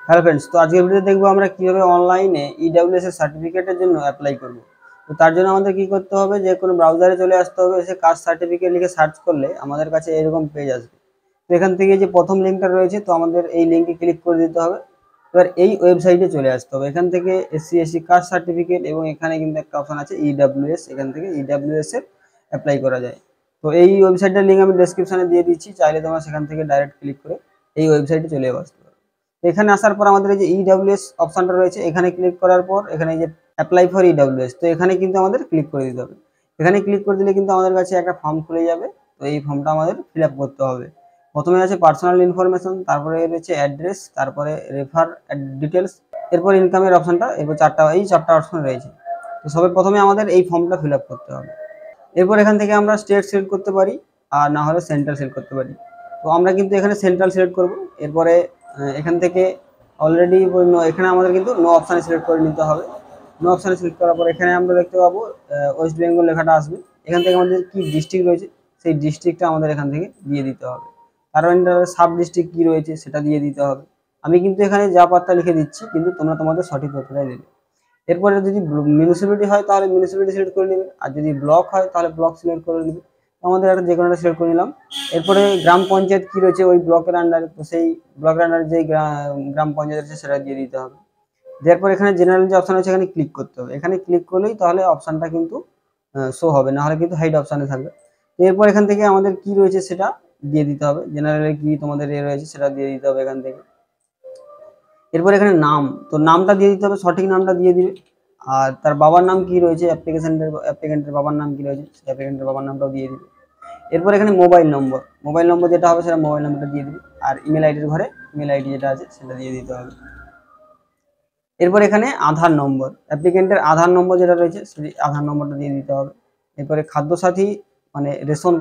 Hello friends, তো আজকের ভিডিওতে দেখবো আমরা কিভাবে অনলাইনে ইডব্লিউএস এর সার্টিফিকেটের জন্য অ্যাপ্লাই করব। তো তার জন্য আমাদের কি করতে হবে, যে কোনো ব্রাউজারে চলে আসতে হবে, এসে কাস্ট সার্টিফিকেট লিখে সার্চ করলে আমাদের কাছে এরকম পেজ আসবে। তো এখান থেকে যে প্রথম লিঙ্কটা রয়েছে, তো আমাদের এই লিঙ্কে ক্লিক করে দিতে হবে। এবার এই ওয়েবসাইটে চলে আসতে হবে। এখান থেকে এসসি এসসি কাস্ট সার্টিফিকেট এবং এখানে কিন্তু একটা অপশন আছে ইডব্লিউএস, এখান থেকে ইডব্লিউএস এর অ্যাপ্লাই করা যায়। তো এই ওয়েবসাইটের লিঙ্ক আমি ডেসক্রিপশনে দিয়ে দিচ্ছি, চাইলে তোমরা সেখান থেকে ডাইরেক্ট ক্লিক করে এই ওয়েবসাইটে চলে আসতে পারো। এখানে আসার পর আমাদের এই যে ইডব্লিউএস অপশনটা রয়েছে, এখানে ক্লিক করার পর এখানে এই যে অ্যাপ্লাই ফর ইডব্লিউএস, তো এখানে কিন্তু আমাদের ক্লিক করে দিতে হবে। এখানে ক্লিক করে দিলে কিন্তু আমাদের কাছে একটা ফর্ম খুলে যাবে। তো এই ফর্মটা আমাদের ফিল আপ করতে হবে। প্রথমে আছে পার্সোনাল ইনফরমেশন, তারপরে রয়েছে অ্যাড্রেস, তারপরে রেফার ডিটেলস, এরপর ইনকামের অপশনটা, এরপর চারটা অপশন রয়েছে। তো সবে প্রথমে আমাদের এই ফর্মটা ফিল আপ করতে হবে। এরপর এখান থেকে আমরা স্টেট সিলেক্ট করতে পারি, আর না হলে সেন্ট্রাল সিলেক্ট করতে পারি। তো আমরা কিন্তু এখানে সেন্ট্রাল সিলেক্ট করব। এরপরে এখান থেকে অলরেডি এখানে আমাদের কিন্তু নো অপশানে সিলেক্ট করে নিতে হবে। নো অপশানে সিলেক্ট করার পর এখানে আমরা দেখতে পাবো ওয়েস্ট বেঙ্গল লেখাটা আসবে। এখান থেকে আমাদের কি ডিস্ট্রিক্ট রয়েছে সেই ডিস্ট্রিক্টটা আমাদের এখান থেকে দিয়ে দিতে হবে। কারণ সাব ডিস্ট্রিক্ট কী রয়েছে সেটা দিয়ে দিতে হবে। আমি কিন্তু এখানে যা পাত্তা লিখে দিচ্ছি, কিন্তু তোমরা তোমাদের সঠিক তথ্যটাই দেবে। এরপরে যদি মিউনিসিপ্যালিটি হয় তাহলে মিউনিসিপ্যালিটি সিলেক্ট করে নেবে, আর যদি ব্লক হয় তাহলে ব্লক সিলেক্ট করে নেবে। আমাদের একটা যে কোনো একটা সিলেক্ট করে নিলাম। এরপরে গ্রাম পঞ্চায়েত কী রয়েছে ওই ব্লকের আন্ডারে, তো সেই ব্লকের আন্ডারে যেই গ্রাম পঞ্চায়েত আছে সেটা দিয়ে দিতে হবে। এরপর এখানে জেনারেল যে অপশন আছে এখানে ক্লিক করতে হবে। এখানে ক্লিক করলেই তাহলে অপশানটা কিন্তু শো হবে, না হলে কিন্তু হাইড অপশানে থাকবে। এরপর এখান থেকে আমাদের কি রয়েছে সেটা দিয়ে দিতে হবে। জেনারেলে কি তোমাদের রয়েছে সেটা দিয়ে দিতে হবে এখান থেকে। এরপর এখানে নাম, তো নামটা দিয়ে দিতে হবে, সঠিক নামটা দিয়ে দিবে। আর তার বাবার নাম কি রয়েছে, অ্যাপ্লিকেন্টের বাবার নাম কি রয়েছে সেই অ্যাপ্লিকেন্টের বাবার নামটাও দিয়ে দিবে। এরপর এখানে মোবাইল নম্বর যেটা হবে সেটা মোবাইল নম্বরটা দিয়ে দিবে। আর ইমেল আইডির ঘরে ইমেল আইডি যেটা আছে সেটা দিয়ে দিতে হবে। এরপর এখানে আধার নম্বর, অ্যাপ্লিকেন্টের আধার নম্বর যেটা রয়েছে সেই আধার নম্বরটা দিয়ে দিতে হবে। এরপরে খাদ্যসাথী মানে রেশন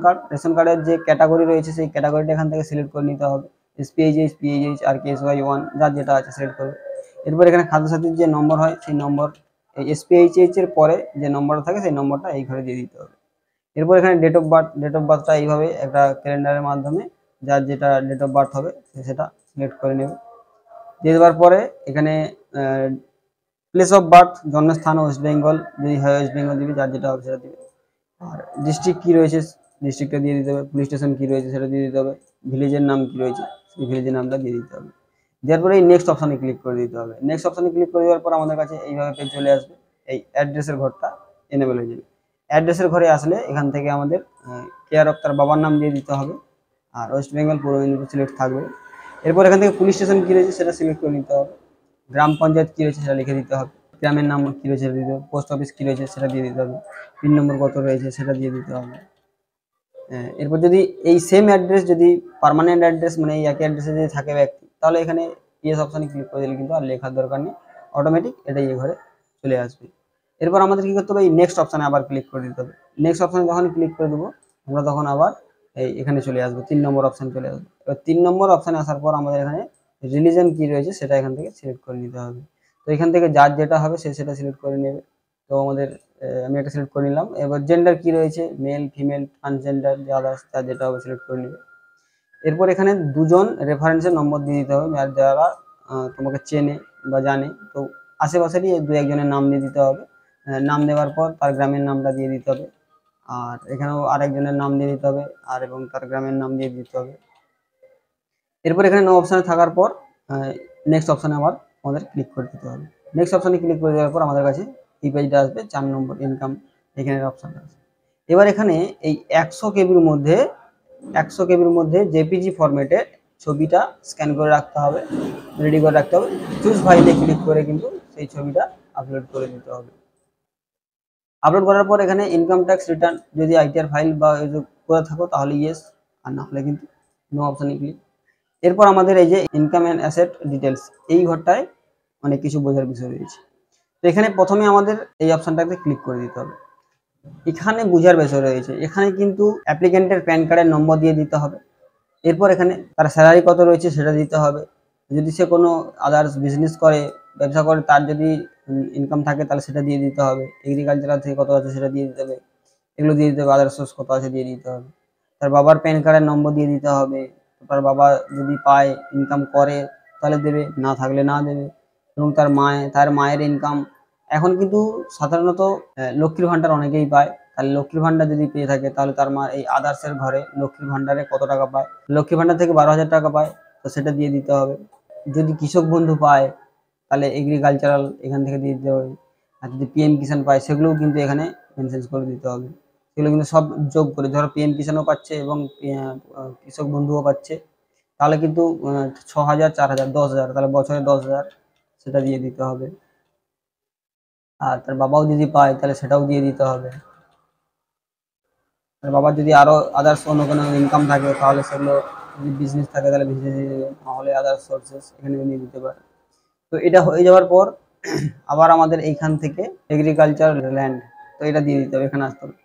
কার্ডের যে ক্যাটাগরি রয়েছে সেই ক্যাটাগরিটা এখান থেকে সিলেক্ট করে নিতে হবে। এসপিএইচএইচ, পিএইচএইচ আর কেএসওয়াই 1 যার যেটা আছে সিলেক্ট করবে। এরপর এখানে খাদ্যসাথীর যে নম্বর হয় সেই নম্বর, এই এসপিএইচএইচ এর পরে যে নম্বরটা থাকে সেই নম্বরটা এই ঘরে দিয়ে দিতে হবে। এরপর এখানে ডেট অফ বার্থটা এইভাবে একটা ক্যালেন্ডারের মাধ্যমে যার যেটা ডেট অফ বার্থ হবে সেটা সিলেক্ট করে নেবে। দিয়ে দেওয়ার পরে এখানে প্লেস অফ বার্থ, জন্মস্থান ওয়েস্ট বেঙ্গল, যদি হয় ওয়েস্ট বেঙ্গল দিবে, যার যেটা হবে সেটা দিবে। আর ডিস্ট্রিক্ট কী রয়েছে ডিস্ট্রিক্টটা দিয়ে দিতে হবে, পুলিশ স্টেশন কী রয়েছে সেটা দিয়ে দিতে হবে, ভিলেজের নাম কী রয়েছে সেই ভিলেজের নামটা দিয়ে দিতে হবে। দেওয়ার পরে এই নেক্সট অপশানে ক্লিক করে দিতে হবে। নেক্সট অপশানে ক্লিক করে দেওয়ার পর আমাদের কাছে এইভাবে পেজ চলে আসবে। এই অ্যাড্রেসের ঘরটা এনেবল হয়ে যাবে। অ্যাড্রেসের ঘরে আসলে এখান থেকে আমাদের কেয়ার অফ তার বাবার নাম দিয়ে দিতে হবে, আর ওয়েস্ট বেঙ্গল পূর্ব মেদিনীপুর সিলেক্ট থাকবে। এরপর এখান থেকে পুলিশ স্টেশন কী রয়েছে সেটা সিলেক্ট করে নিতে হবে। গ্রাম পঞ্চায়েত কী রয়েছে সেটা লিখে দিতে হবে। গ্রামের নাম কী রয়েছে সেটা দিতে হবে। পোস্ট অফিস কী রয়েছে সেটা দিয়ে দিতে হবে। পিন নম্বর কত রয়েছে সেটা দিয়ে দিতে হবে। এরপর যদি এই সেম অ্যাড্রেস যদি পার্মানেন্ট অ্যাড্রেস মানে এই একই অ্যাড্রেসে যদি থাকে ব্যক্তি, তাহলে এখানে ইয়েস অপশানে ক্লিক করে দিলে কিন্তু আর লেখার দরকার নেই, অটোমেটিক এটাই এই ঘরে চলে আসবে। এরপর আমাদের কী করতে হবে, এই নেক্সট অপশানে আবার ক্লিক করে দিতে হবে। নেক্সট অপশানে যখন ক্লিক করে দেবো আমরা তখন আবার এখানে চলে আসবো, 3 নম্বর অপশান চলে আসবে। এবার 3 নম্বর অপশানে আসার পর আমাদের এখানে রিলিজন কী রয়েছে সেটা এখান থেকে সিলেক্ট করে নিতে হবে। তো এখান থেকে যার যেটা হবে সে সেটা সিলেক্ট করে নেবে। তো আমাদের আমি একটা সিলেক্ট করে নিলাম। এবার জেন্ডার কী রয়েছে, মেল, ফিমেল, ট্রান্সজেন্ডার, আদার্স যার যেটা হবে সিলেক্ট করে নেবে। এরপর এখানে দুজন রেফারেন্সের নম্বর দিয়ে দিতে হবে, আর যারা তোমাকে চেনে বা জানে, তো আশেপাশেরই দু একজনের নাম দিয়ে দিতে হবে। নাম দেওয়ার পর তার গ্রামের নামটা দিয়ে দিতে হবে, আর এখানেও আরেকজনের নাম দিয়ে দিতে হবে, আর এবং তার গ্রামের নাম দিয়ে দিতে হবে। এরপর এখানে নো অপশানে থাকার পর নেক্সট অপশানে আবার আমাদের ক্লিক করে দিতে হবে। নেক্সট অপশানে ক্লিক করে দেওয়ার পর আমাদের কাছে এই পেজটা আসবে, 4 নম্বর ইনকাম এখানের অপশানটা আছে। এবার এখানে এই 100 কেবির মধ্যে জেপিজি ফরম্যাটে ছবিটা স্ক্যান করে রাখতে হবে, রেডি করে রাখতে হবে। চুজ ফাইলে ক্লিক করে কিন্তু সেই ছবিটা আপলোড করে দিতে হবে। আপলোড করার পর এখানে ইনকাম ট্যাক্স রিটার্ন যদি আইটিআর ফাইল বা করে থাকো তাহলে ইয়েস, আর না হলে কিন্তু নো অপশানে ক্লিক। এরপর আমাদের এই যে ইনকাম অ্যান্ড অ্যাসেট ডিটেলস, এই ঘরটায় অনেক কিছু বোঝার বিষয় রয়েছে। তো এখানে প্রথমে আমাদের এই অপশানটাতে ক্লিক করে দিতে হবে। এখানে বোঝার বিষয় রয়েছে, এখানে কিন্তু অ্যাপ্লিকেন্টের প্যান কার্ডের নম্বর দিয়ে দিতে হবে। এরপর এখানে তার স্যালারি কত রয়েছে সেটা দিতে হবে। যদি সে কোনো আদার্স বিজনেস করে, ব্যবসা করে, তার যদি ইনকাম থাকে তাহলে সেটা দিয়ে দিতে হবে। এগ্রিকালচারাল থেকে কত আছে সেটা দিয়ে দিতে হবে, এগুলো দিয়ে দিতে হবে। আদার্স সোর্স কত আছে দিয়ে দিতে হবে। তার বাবার প্যান কার্ডের নম্বর দিয়ে দিতে হবে। তার বাবা যদি পায়, ইনকাম করে, তো তাহলে দেবে, না থাকলে না দেবে। এবং তার মায়ের ইনকাম এখন কিন্তু সাধারণত লক্ষ্মীর ভাণ্ডার অনেকেই পায়, তাহলে লক্ষ্মীর ভাণ্ডার যদি পেয়ে থাকে তাহলে তার মা এই আদার্সের ঘরে লক্ষ্মীর ভাণ্ডারে কত টাকা পায়, লক্ষ্মীর ভাণ্ডার থেকে 12,000 টাকা পায়, তো সেটা দিয়ে দিতে হবে। যদি কৃষক বন্ধু পায় তাহলে এগ্রিকালচারাল এখান থেকে দিয়ে দিতে হবে। আর যদি পিএম কিষাণ পায় সেগুলোও কিন্তু এখানে মেনশন করে দিতে হবে। সেগুলো কিন্তু সব যোগ করে, ধরো পিএম কিষাণও পাচ্ছে এবং কৃষক বন্ধুও পাচ্ছে, তাহলে কিন্তু 6,000, 4,000, 10,000, তাহলে বছরে 10,000 সেটা দিয়ে দিতে হবে। আর তার বাবাও যদি পায় তাহলে সেটাও দিয়ে দিতে হবে। তার বাবার যদি আরো আদার্স অন্য কোনো ইনকাম থাকে তাহলে সেগুলো, যদি বিজনেস থাকে তাহলে বিজনেস দিয়ে দেবে, নাহলে আদার্স সোর্সেস এখানে নিয়ে দিতে পারে। তো এটা হয়ে যাওয়ার পর আবার আমাদের এইখান থেকে এগ্রিকালচার ল্যান্ড, তো এটা দিয়ে দিতে হবে, এখানে আসতে হবে।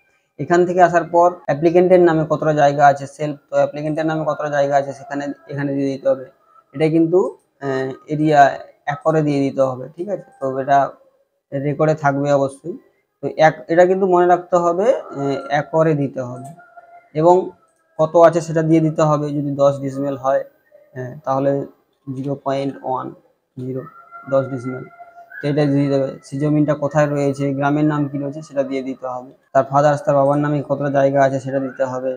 এখান থেকে আসার পর অ্যাপ্লিকেন্টের নামে কতটা জায়গা আছে সেলফ, তো অ্যাপ্লিকেন্টের নামে কতটা জায়গা আছে এখানে দিয়ে দিতে হবে। এটা কিন্তু এরিয়া একরে দিয়ে দিতে হবে, ঠিক আছে। তো এটা রেকর্ডে থাকবে অবশ্যই। তো এটা কিন্তু মনে রাখতে হবে, একরে দিতে হবে এবং কত আছে সেটা দিয়ে দিতে হবে। যদি 10 ডিসিমেল হয় তাহলে 0.10 10 ডিসিমেল, তো এটা দিয়ে দিতে হবে। সে জমিটা কোথায় রয়েছে, গ্রামের নাম কি রয়েছে সেটা দিয়ে দিতে হবে। তার তার বাবার নামে কতটা জায়গা আছে সেটা দিতে হবে,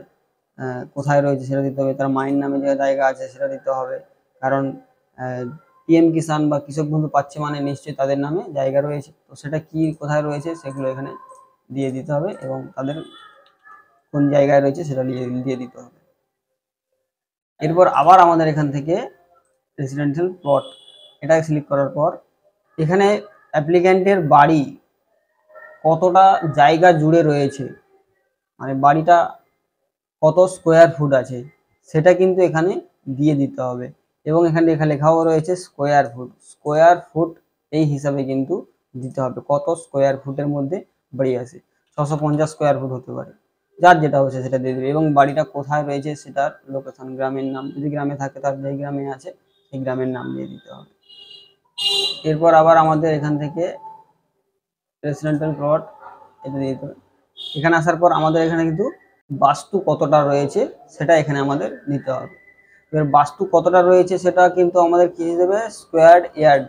কোথায় রয়েছে সেটা দিতে হবে। তার মায়ের নামে যে জায়গা আছে সেটা দিতে হবে, কারণ পিএম কিষাণ বা কৃষক বন্ধু পাচ্ছে মানে নিশ্চয়ই তাদের নামে জায়গা রয়েছে, তো সেটা কি কোথায় রয়েছে সেগুলো এখানে দিয়ে দিতে হবে এবং তাদের কোন জায়গায় রয়েছে সেটা দিয়ে দিতে হবে। এরপর আবার আমাদের এখান থেকে রেসিডেন্সিয়াল প্লট, এটা সিলেক্ট করার পর এখানে অ্যাপ্লিক্যান্টের বাড়ি কতটা জায়গা জুড়ে রয়েছে, মানে বাড়িটা কত স্কোয়ার ফুট আছে সেটা কিন্তু এখানে দিয়ে দিতে হবে। এবং এখানে লেখাও রয়েছে স্কোয়ার ফুট এই হিসাবে কিন্তু দিতে হবে, কত স্কোয়ার ফুটের মধ্যে বাড়ি আছে। 650 স্কোয়ার ফুট হতে পারে, যার যেটা হচ্ছে সেটা দিয়ে দেবে। এবং বাড়িটা কোথায় রয়েছে সেটার লোকেশন, গ্রামের নাম, যদি গ্রামে থাকে তার যেই গ্রামে আছে সেই গ্রামের নাম দিয়ে দিতে হবে। এরপর আবার আমাদের এখান থেকে রেসিডেন্সিয়াল প্লট এটা দিয়ে দিতে হবে। এখানে আসার পর আমাদের এখানে কিন্তু বাস্তু কতটা রয়েছে সেটা এখানে আমাদের দিতে হবে। এবার বাস্তু কতটা রয়েছে সেটা কিন্তু আমাদের কি দেবে, স্কোয়ার ইয়ার্ড।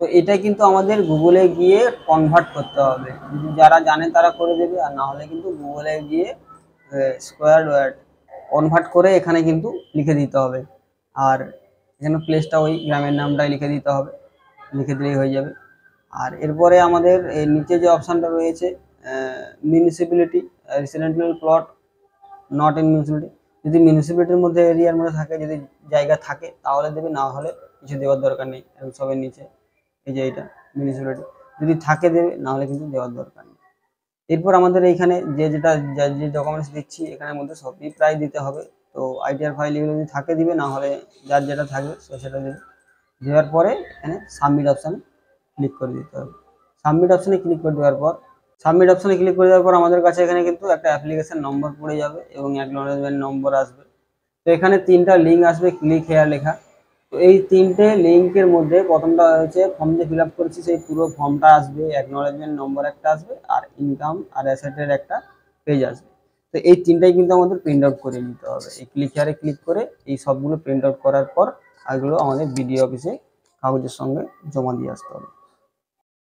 তো এটা কিন্তু আমাদের গুগলে গিয়ে কনভার্ট করতে হবে, যারা জানে তারা করে দেবে, আর না হলে কিন্তু গুগলে গিয়ে স্কোয়ার ইয়ার্ড কনভার্ট করে এখানে কিন্তু লিখে দিতে হবে। আর এখানে প্লেসটা ওই গ্রামের নামটাই লিখে দিতে হবে, লিখে দিলেই হয়ে যাবে। আর এরপরে আমাদের এর নিচে যে অপশানটা রয়েছে municipality, residential plot not in municipality, যদি মিউনিসিপ্যালিটির মধ্যে এরিয়ার মধ্যে থাকে, যদি জায়গা থাকে তাহলে দেবে, না হলে কিছু দেওয়ার দরকার নেই। সবের নিচে এই যে এটা মিউনিসিপ্যালিটি, যদি থাকে দেবে, না হলে কিন্তু দেওয়ার দরকার নেই। এরপর আমাদের এইখানে যে ডকুমেন্টস দিচ্ছি এখানের মধ্যে সবই প্রায় দিতে হবে। তো আইটিআর ফাইল এগুলো যদি থাকে দিবে, না হলে যার যেটা থাকবে সেটা দেবে। দেওয়ার পরে এখানে সাবমিট অপশানে ক্লিক করে দিতে হবে। সাবমিট অপশানে ক্লিক করে দেওয়ার পর আমাদের কাছে এখানে কিন্তু একটা অ্যাপ্লিকেশন নম্বর পড়ে যাবে এবং অ্যাকনলেজমেন্ট নম্বর আসবে। তো এখানে 3টা লিঙ্ক আসবে, ক্লিক হেয়ার লেখা। তো এই 3টে লিঙ্কের মধ্যে প্রথমটা হচ্ছে ফর্ম যে ফিল আপ করেছি সেই পুরো ফর্মটা আসবে, অ্যাকনলেজমেন্ট নম্বর একটা আসবে, আর ইনকাম আর অ্যাসেটের একটা পেজ আসবে। তো এই 3টাই কিন্তু আমাদের প্রিন্ট আউট করে নিতে হবে। এই ক্লিক হেয়ারে ক্লিক করে এই সবগুলো প্রিন্ট আউট করার পর এগুলো আমাদের বিডিও অফিসে কাগজের সঙ্গে জমা দিয়ে আসতে হবে।